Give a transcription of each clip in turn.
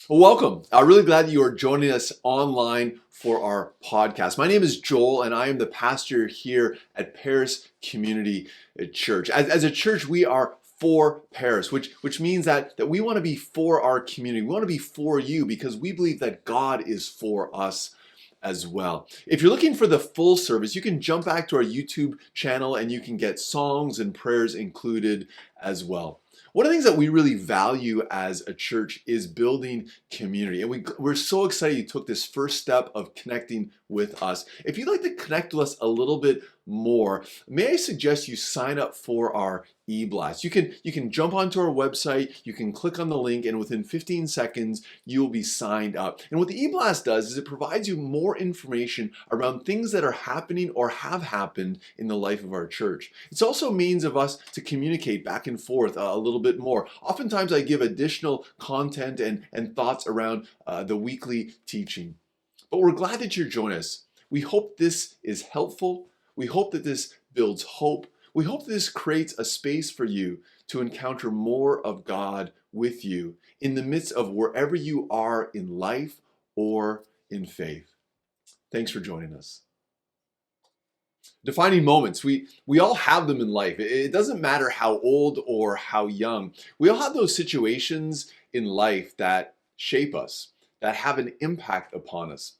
Well, welcome. I'm really glad that you are joining us online for our podcast. My name is Joel, and I am the pastor here at Paris Community Church. As a church, we are for Paris, which means that we want to be for our community. We want to be for you because we believe that God is for us as well. If you're looking for the full service, you can jump back to our YouTube channel and you can get songs and prayers included as well. One of the things that we really value as a church is building community. And we're so excited you took this first step of connecting with us. If you'd like to connect with us a little bit more, may I suggest you sign up for our e-blast. You can jump onto our website, you can click on the link, and within 15 seconds, you'll be signed up. And what the e-blast does is it provides you more information around things that are happening or have happened in the life of our church. It's also a means of us to communicate back and forth a little bit more. Oftentimes I give additional content and thoughts around the weekly teaching. But we're glad that you're joining us. We hope this is helpful. We hope that this builds hope. We hope that this creates a space for you to encounter more of God with you in the midst of wherever you are in life or in faith. Thanks for joining us. Defining moments. We all have them in life. It doesn't matter how old or how young. We all have those situations in life that shape us, that have an impact upon us.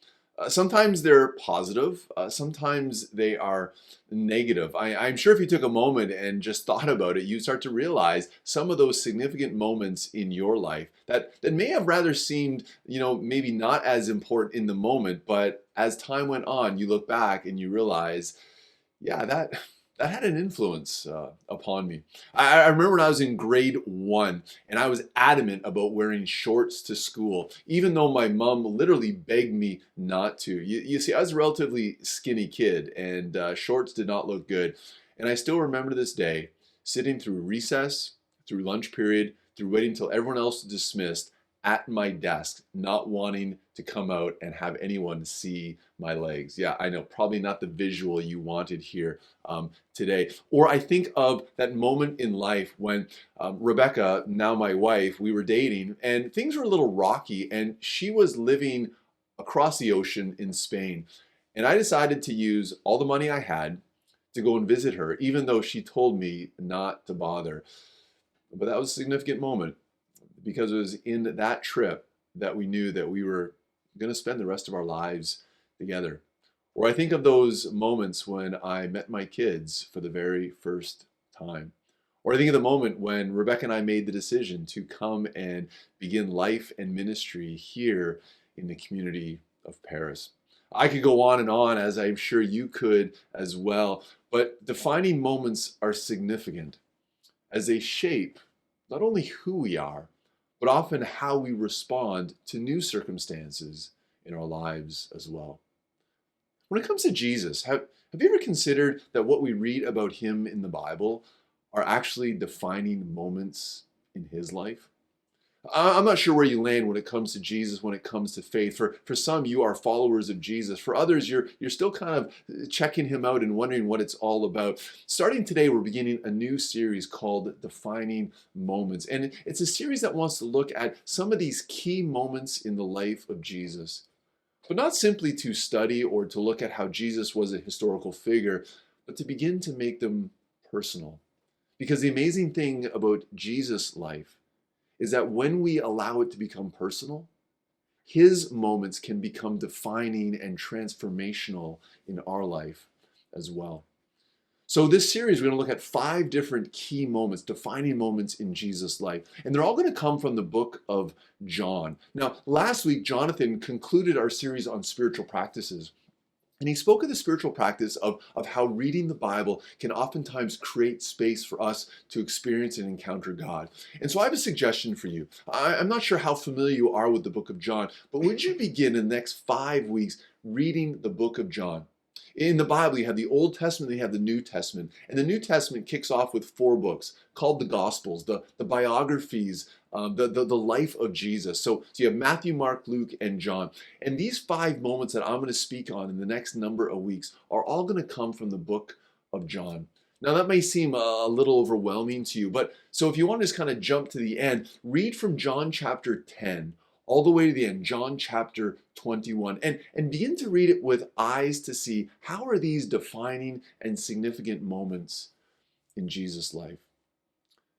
Sometimes they're positive, sometimes they are negative. I'm sure if you took a moment and just thought about it, you'd start to realize some of those significant moments in your life that may have rather seemed, maybe not as important in the moment, but as time went on, you look back and you realize, yeah, that had an influence upon me. I remember when I was in grade 1 and I was adamant about wearing shorts to school, even though my mom literally begged me not to. You see, I was a relatively skinny kid and shorts did not look good. And I still remember to this day, sitting through recess, through lunch period, through waiting until everyone else was dismissed, at my desk, not wanting to come out and have anyone see my legs. Yeah, I know, probably not the visual you wanted here today. Or I think of that moment in life when Rebecca, now my wife, we were dating and things were a little rocky and she was living across the ocean in Spain. And I decided to use all the money I had to go and visit her, even though she told me not to bother. But that was a significant moment, because it was in that trip that we knew that we were going to spend the rest of our lives together. Or I think of those moments when I met my kids for the very first time. Or I think of the moment when Rebecca and I made the decision to come and begin life and ministry here in the community of Paris. I could go on, as I'm sure you could as well, but defining moments are significant as they shape not only who we are, but often how we respond to new circumstances in our lives as well. When it comes to Jesus, have you ever considered that what we read about him in the Bible are actually defining moments in his life? I'm not sure where you land when it comes to Jesus, when it comes to faith. For some, you are followers of Jesus. For others, you're still kind of checking him out and wondering what it's all about. Starting today, we're beginning a new series called Defining Moments. And it's a series that wants to look at some of these key moments in the life of Jesus. But not simply to study or to look at how Jesus was a historical figure, but to begin to make them personal. Because the amazing thing about Jesus' life is that when we allow it to become personal, his moments can become defining and transformational in our life as well. So this series, we're going to look at 5 different key moments, defining moments in Jesus' life. And they're all going to come from the book of John. Now, last week, Jonathan concluded our series on spiritual practices. And he spoke of the spiritual practice of how reading the Bible can oftentimes create space for us to experience and encounter God. And so I have a suggestion for you. I'm not sure how familiar you are with the book of John, but would you begin in the next 5 weeks reading the book of John? In the Bible, you have the Old Testament and you have the New Testament. And the New Testament kicks off with 4 books called the Gospels, the biographies, the life of Jesus. So you have Matthew, Mark, Luke, and John. And these 5 moments that I'm going to speak on in the next number of weeks are all going to come from the book of John. Now that may seem a little overwhelming to you, but so if you want to just kind of jump to the end, read from John chapter 10 all the way to the end, John chapter 21, and begin to read it with eyes to see how are these defining and significant moments in Jesus' life.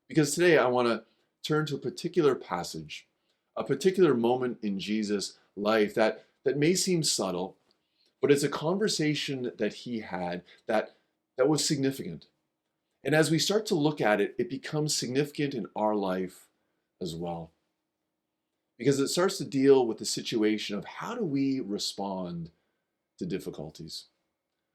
Because today I want to turn to a particular passage, a particular moment in Jesus' life that may seem subtle, but it's a conversation that he had that was significant. And as we start to look at it, it becomes significant in our life as well. Because it starts to deal with the situation of how do we respond to difficulties.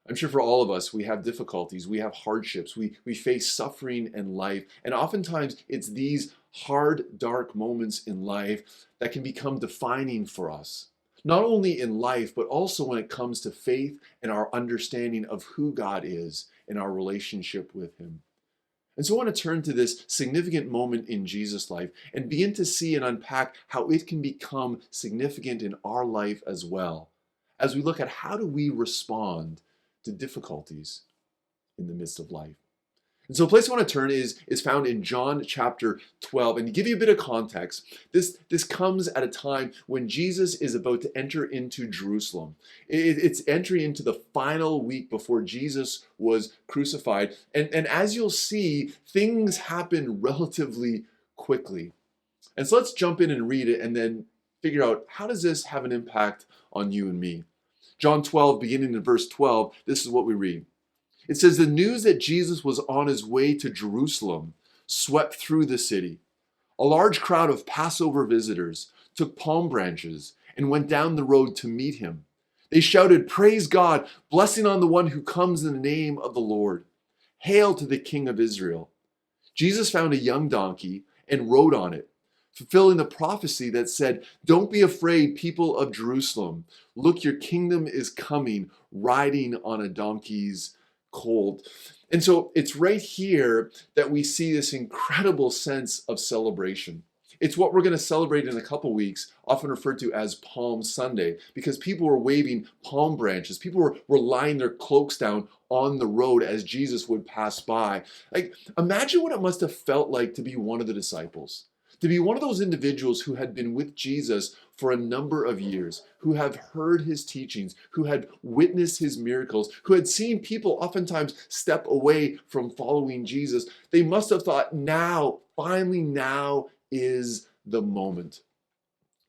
I'm sure for all of us, we have difficulties, we have hardships, we face suffering in life. And oftentimes it's these hard, dark moments in life that can become defining for us. Not only in life, but also when it comes to faith and our understanding of who God is and our relationship with him. And so I want to turn to this significant moment in Jesus' life and begin to see and unpack how it can become significant in our life as well, as we look at how do we respond to difficulties in the midst of life. And so the place I want to turn is found in John chapter 12. And to give you a bit of context, this comes at a time when Jesus is about to enter into Jerusalem. It's entering into the final week before Jesus was crucified. And as you'll see, things happen relatively quickly. And so let's jump in and read it and then figure out how does this have an impact on you and me. John 12, beginning in verse 12, this is what we read. It says, the news that Jesus was on his way to Jerusalem swept through the city. A large crowd of Passover visitors took palm branches and went down the road to meet him. They shouted, "Praise God, blessing on the one who comes in the name of the Lord. Hail to the King of Israel." Jesus found a young donkey and rode on it, fulfilling the prophecy that said, "Don't be afraid, people of Jerusalem. Look, your kingdom is coming, riding on a donkey's colt." And so it's right here that we see this incredible sense of celebration. It's what we're going to celebrate in a couple weeks, often referred to as Palm Sunday, because people were waving palm branches. People were lying their cloaks down on the road as Jesus would pass by. Like, imagine what it must have felt like to be one of the disciples, to be one of those individuals who had been with Jesus for a number of years, who have heard his teachings, who had witnessed his miracles, who had seen people oftentimes step away from following Jesus. They must have thought, now, finally now is the moment.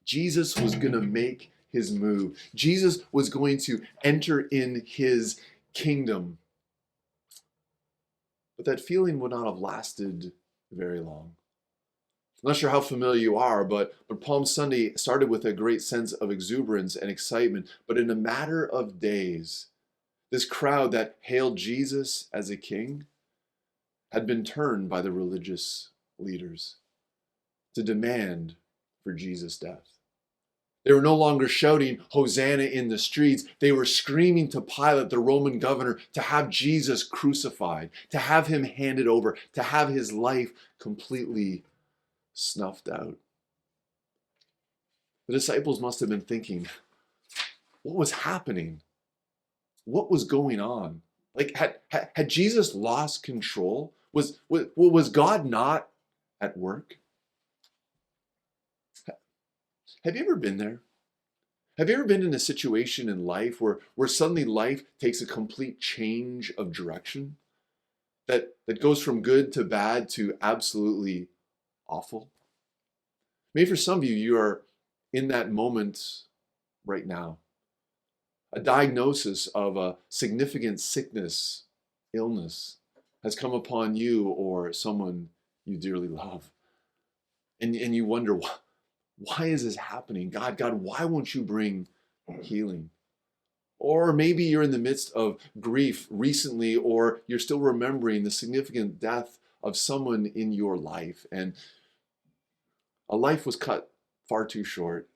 Jesus was going to make his move. Jesus was going to enter in his kingdom. But that feeling would not have lasted very long. I'm not sure how familiar you are, but Palm Sunday started with a great sense of exuberance and excitement. But in a matter of days, this crowd that hailed Jesus as a king had been turned by the religious leaders to demand for Jesus' death. They were no longer shouting Hosanna in the streets. They were screaming to Pilate, the Roman governor, to have Jesus crucified, to have him handed over, to have his life completely snuffed out. The disciples must have been thinking, what was happening? What was going on? Like, had Jesus lost control? Was God not at work? Have you ever been there? Have you ever been in a situation in life where suddenly life takes a complete change of direction? That goes from good to bad to absolutely awful? Maybe for some of you, you are in that moment right now. A diagnosis of a significant sickness, illness has come upon you or someone you dearly love. And you wonder, why is this happening? God, why won't you bring healing? Or maybe you're in the midst of grief recently, or you're still remembering the significant death of someone in your life. And a life was cut far too short,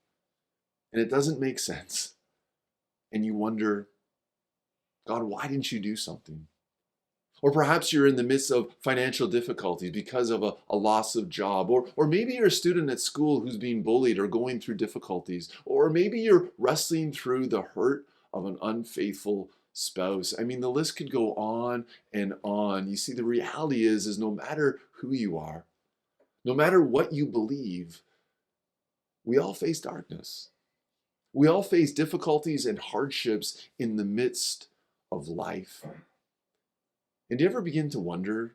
and it doesn't make sense. And you wonder, God, why didn't you do something? Or perhaps you're in the midst of financial difficulties because of a loss of job. Or maybe you're a student at school who's being bullied or going through difficulties. Or maybe you're wrestling through the hurt of an unfaithful spouse. I mean, the list could go on and on. You see, the reality is no matter who you are, no matter what you believe, We all face darkness. We all face difficulties and hardships in the midst of life. And do you ever begin to wonder,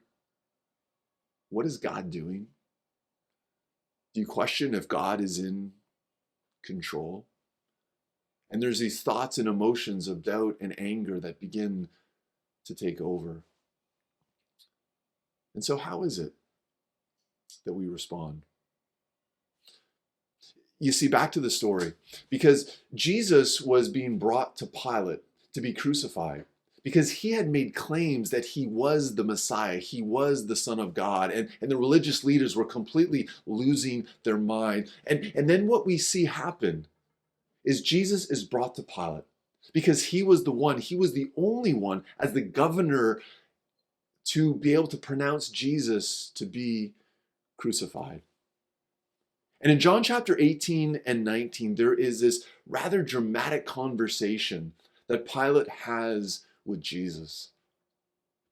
what is God doing? Do you question if God is in control? And there's these thoughts and emotions of doubt and anger that begin to take over. And so how is it that we respond? You see, back to the story, because Jesus was being brought to Pilate to be crucified, because he had made claims that he was the Messiah, he was the Son of God, and the religious leaders were completely losing their mind. And then what we see happen is Jesus is brought to Pilate, because he was the only one as the governor to be able to pronounce Jesus to be crucified. And in John chapter 18 and 19, there is this rather dramatic conversation that Pilate has with Jesus.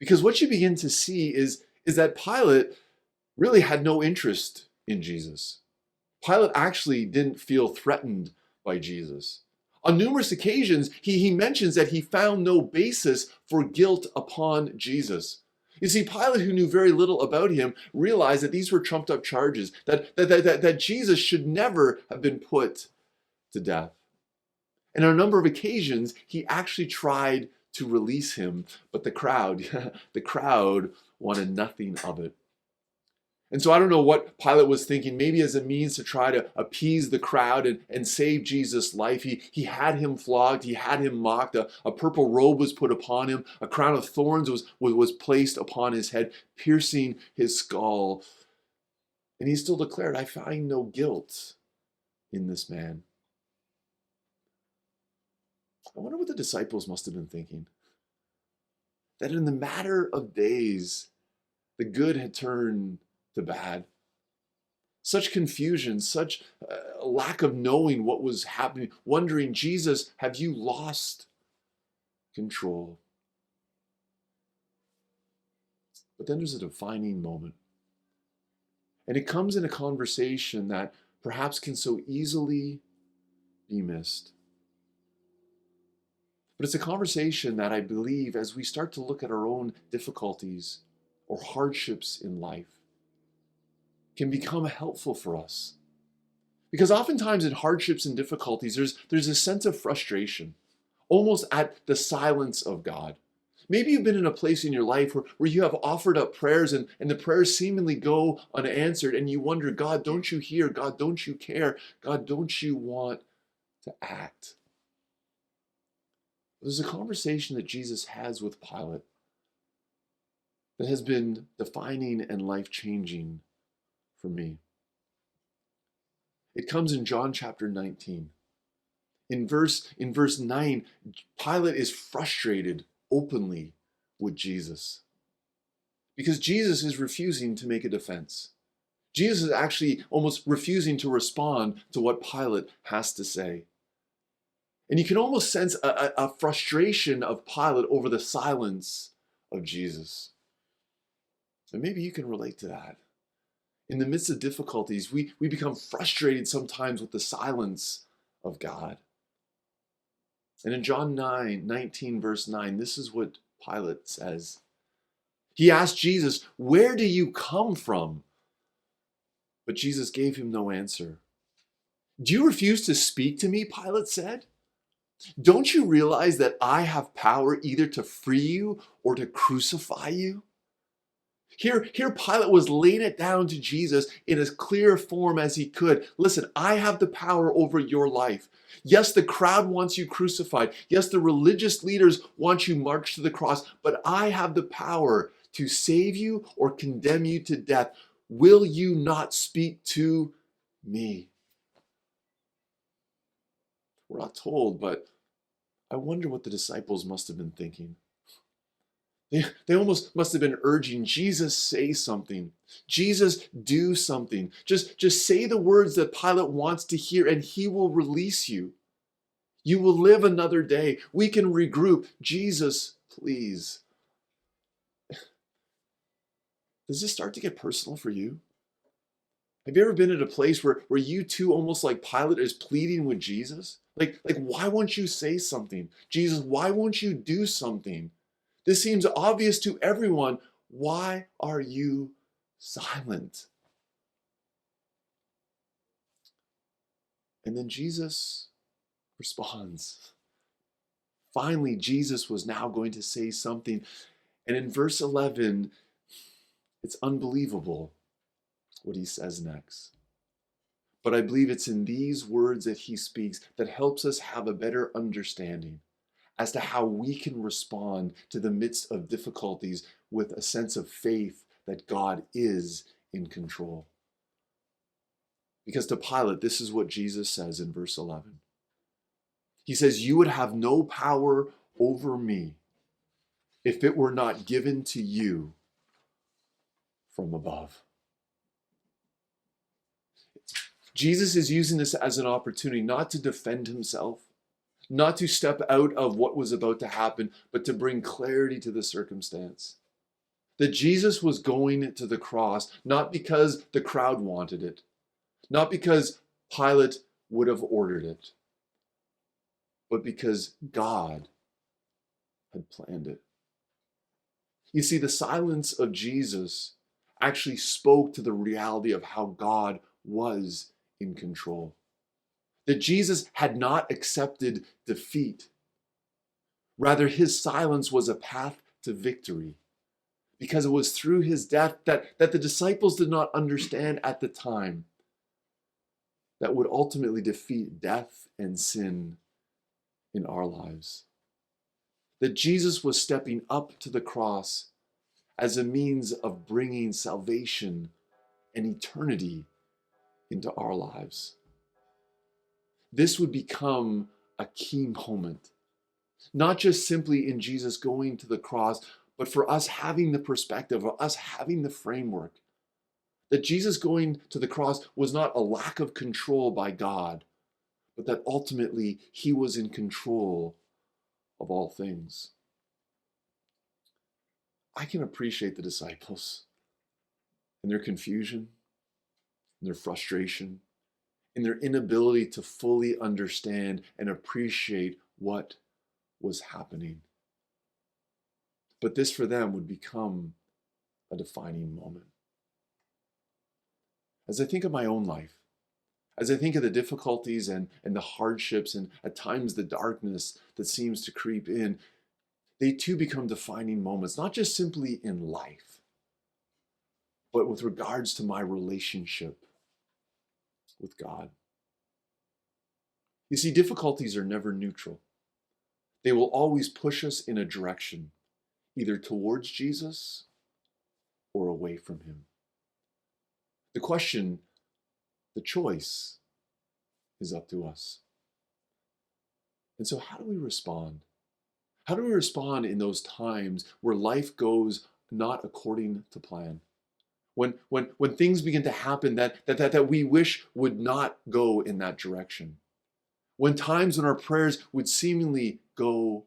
Because what you begin to see is that Pilate really had no interest in Jesus. Pilate actually didn't feel threatened by Jesus. On numerous occasions, he mentions that he found no basis for guilt upon Jesus. You see, Pilate, who knew very little about him, realized that these were trumped up charges, that Jesus should never have been put to death. And on a number of occasions, he actually tried to release him, but the crowd wanted nothing of it. And so I don't know what Pilate was thinking, maybe as a means to try to appease the crowd and save Jesus' life. He had him flogged, he had him mocked, a purple robe was put upon him, a crown of thorns was placed upon his head, piercing his skull. And he still declared, I find no guilt in this man. I wonder what the disciples must have been thinking. That in the matter of days, the good had turned to bad. Such confusion, such lack of knowing what was happening, wondering, Jesus, have you lost control? But then there's a defining moment. And it comes in a conversation that perhaps can so easily be missed. But it's a conversation that I believe, as we start to look at our own difficulties or hardships in life, can become helpful for us. Because oftentimes in hardships and difficulties, there's a sense of frustration, almost at the silence of God. Maybe you've been in a place in your life where you have offered up prayers and the prayers seemingly go unanswered, and you wonder, God, don't you hear? God, don't you care? God, don't you want to act? There's a conversation that Jesus has with Pilate that has been defining and life-changing for me. It comes in John chapter 19. In verse 9, Pilate is frustrated openly with Jesus because Jesus is refusing to make a defense. Jesus is actually almost refusing to respond to what Pilate has to say. And you can almost sense a frustration of Pilate over the silence of Jesus. And maybe you can relate to that. In the midst of difficulties, we become frustrated sometimes with the silence of God. And in John 19, verse 9, this is what Pilate says. He asked Jesus, where do you come from? But Jesus gave him no answer. Do you refuse to speak to me? Pilate said. Don't you realize that I have power either to free you or to crucify you? Here Pilate was laying it down to Jesus in as clear form as he could. Listen, I have the power over your life. Yes, the crowd wants you crucified. Yes, the religious leaders want you marched to the cross, but I have the power to save you or condemn you to death. Will you not speak to me? We're not told, but I wonder what the disciples must have been thinking. They almost must have been urging, Jesus, say something. Jesus, do something. Just say the words that Pilate wants to hear and he will release you. You will live another day. We can regroup. Jesus, please. Does this start to get personal for you? Have you ever been at a place where you too, almost like Pilate, is pleading with Jesus? Like, why won't you say something? Jesus, why won't you do something? This seems obvious to everyone. Why are you silent? And then Jesus responds. Finally, Jesus was now going to say something. And in verse 11, it's unbelievable what he says next. But I believe it's in these words that he speaks that helps us have a better understanding as to how we can respond to the midst of difficulties with a sense of faith that God is in control. Because to Pilate, this is what Jesus says in verse 11. He says, "You would have no power over me if it were not given to you from above." Jesus is using this as an opportunity not to defend himself, not to step out of what was about to happen, but to bring clarity to the circumstance. That Jesus was going to the cross, not because the crowd wanted it, not because Pilate would have ordered it, but because God had planned it. You see, the silence of Jesus actually spoke to the reality of how God was in control. That Jesus had not accepted defeat. Rather, his silence was a path to victory, because it was through his death that the disciples did not understand at the time that would ultimately defeat death and sin in our lives. That Jesus was stepping up to the cross as a means of bringing salvation and eternity into our lives. This would become a key moment, not just simply in Jesus going to the cross, but for us having the perspective, or us having the framework, that Jesus going to the cross was not a lack of control by God, but that ultimately he was in control of all things. I can appreciate the disciples and their confusion, and their frustration, and their inability to fully understand and appreciate what was happening. But this for them would become a defining moment. As I think of my own life, as I think of the difficulties and the hardships and at times the darkness that seems to creep in, they too become defining moments, not just simply in life, but with regards to my relationship with God. You see, difficulties are never neutral. They will always push us in a direction, either towards Jesus or away from him. The question, the choice, is up to us. And so how do we respond? How do we respond in those times where life goes not according to plan? When things begin to happen that we wish would not go in that direction. When times when our prayers would seemingly go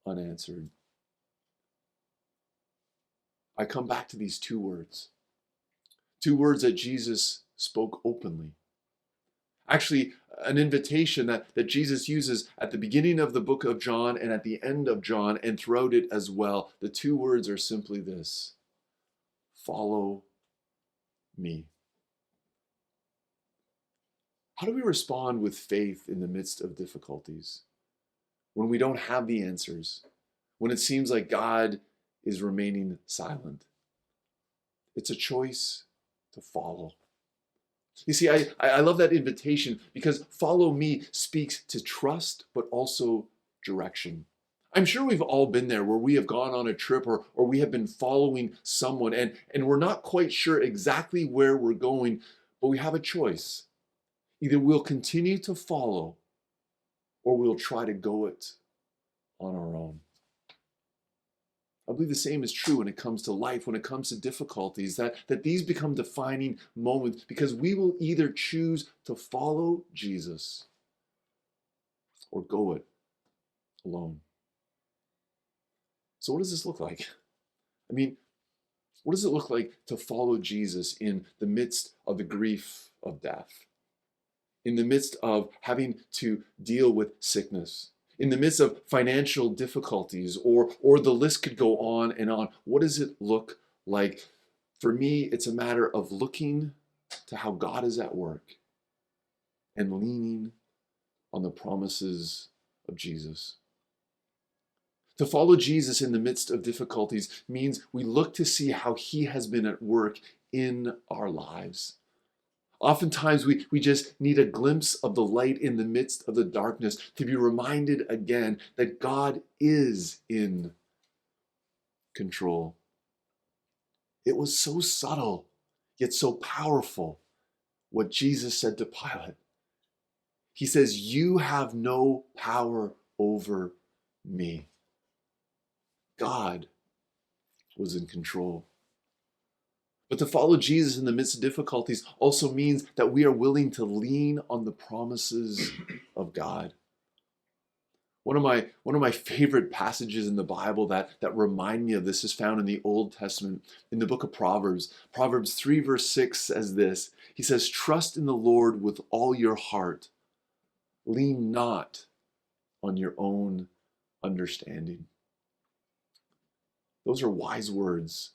unanswered. I come back to these two words that Jesus spoke openly. Actually, an invitation that Jesus uses at the beginning of the book of John and at the end of John and throughout it as well. The two words are simply this: follow me. How do we respond with faith in the midst of difficulties? When we don't have the answers, when it seems like God is remaining silent. It's a choice to follow. You see, I love that invitation because follow me speaks to trust, but also direction. I'm sure we've all been there where we have gone on a trip or we have been following someone and we're not quite sure exactly where we're going, but we have a choice. Either we'll continue to follow or we'll try to go it on our own. I believe the same is true when it comes to life, when it comes to difficulties, that these become defining moments because we will either choose to follow Jesus or go it alone. So what does this look like? I mean, What does it look like to follow Jesus in the midst of the grief of death? In the midst of having to deal with sickness? In the midst of financial difficulties, or the list could go on and on. What does it look like? For me, it's a matter of looking to how God is at work and leaning on the promises of Jesus. To follow Jesus in the midst of difficulties means we look to see how he has been at work in our lives. Oftentimes, we just need a glimpse of the light in the midst of the darkness to be reminded again that God is in control. It was so subtle, yet so powerful, what Jesus said to Pilate. He says, "You have no power over me." God was in control. But to follow Jesus in the midst of difficulties also means that we are willing to lean on the promises of God. One of my favorite passages in the Bible that remind me of this is found in the Old Testament, in the book of Proverbs. Proverbs 3 verse 6 says this. He says, "Trust in the Lord with all your heart. Lean not on your own understanding." Those are wise words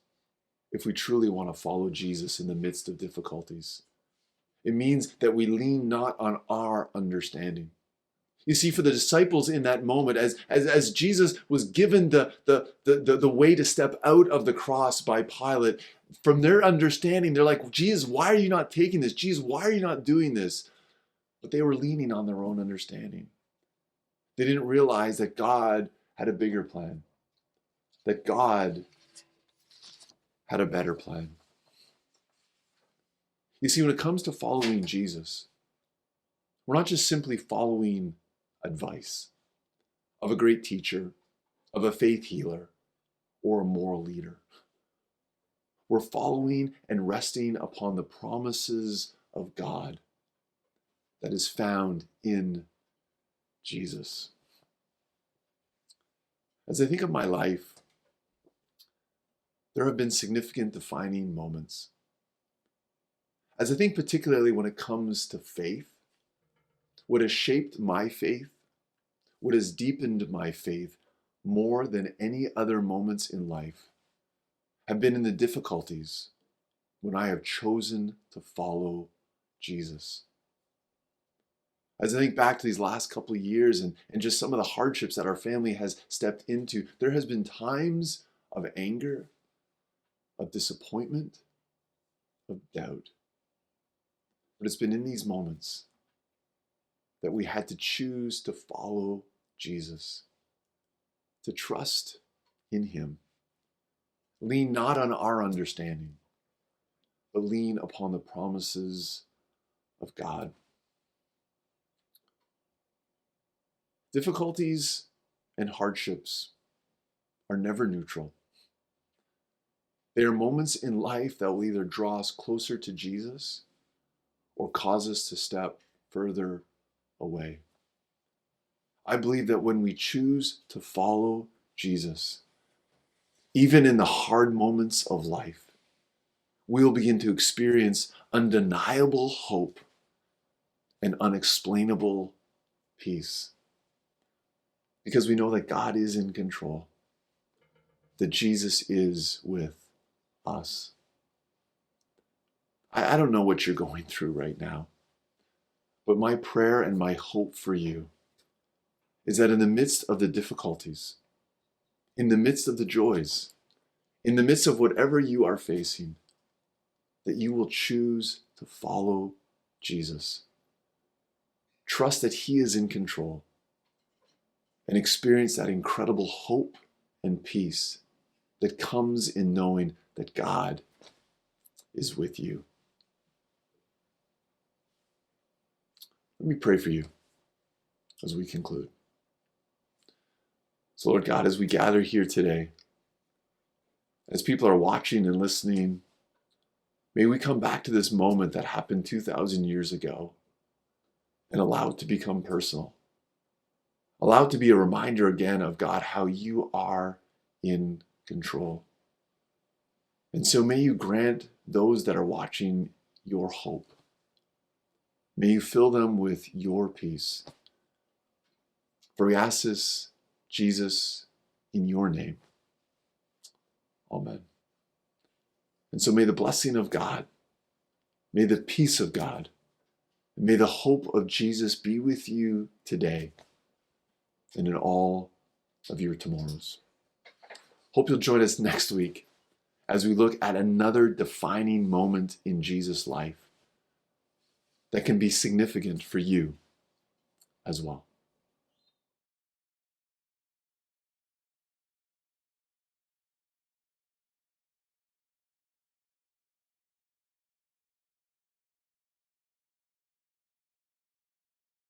if we truly want to follow Jesus in the midst of difficulties. It means that we lean not on our understanding. You see, for the disciples in that moment, as Jesus was given the way to step out of the cross by Pilate, from their understanding, they're like, "Jesus, why are you not taking this? Jesus, why are you not doing this?" But they were leaning on their own understanding. They didn't realize that God had a bigger plan, that God had a better plan. You see, when it comes to following Jesus, we're not just simply following advice of a great teacher, of a faith healer, or a moral leader. We're following and resting upon the promises of God that is found in Jesus. As I think of my life, there have been significant defining moments. As I think particularly when it comes to faith, what has shaped my faith, what has deepened my faith more than any other moments in life have been in the difficulties when I have chosen to follow Jesus. As I think back to these last couple of years and just some of the hardships that our family has stepped into, there has been times of anger, of disappointment, of doubt. But it's been in these moments that we had to choose to follow Jesus, to trust in him, lean not on our understanding, but lean upon the promises of God. Difficulties and hardships are never neutral. They are moments in life that will either draw us closer to Jesus or cause us to step further away. I believe that when we choose to follow Jesus, even in the hard moments of life, we'll begin to experience undeniable hope and unexplainable peace. Because we know that God is in control, that Jesus is with us. I don't know what you're going through right now, but my prayer and my hope for you is that in the midst of the difficulties, in the midst of the joys, in the midst of whatever you are facing, that you will choose to follow Jesus. Trust that he is in control and experience that incredible hope and peace that comes in knowing that God is with you. Let me pray for you as we conclude. So, Lord God, as we gather here today, as people are watching and listening, may we come back to this moment that happened 2,000 years ago and allow it to become personal. Allow it to be a reminder again of God, how you are in control. And so may you grant those that are watching your hope. May you fill them with your peace. For we ask this, Jesus, in your name. Amen. And so may the blessing of God, may the peace of God, and may the hope of Jesus be with you today and in all of your tomorrows. Hope you'll join us next week as we look at another defining moment in Jesus' life that can be significant for you as well.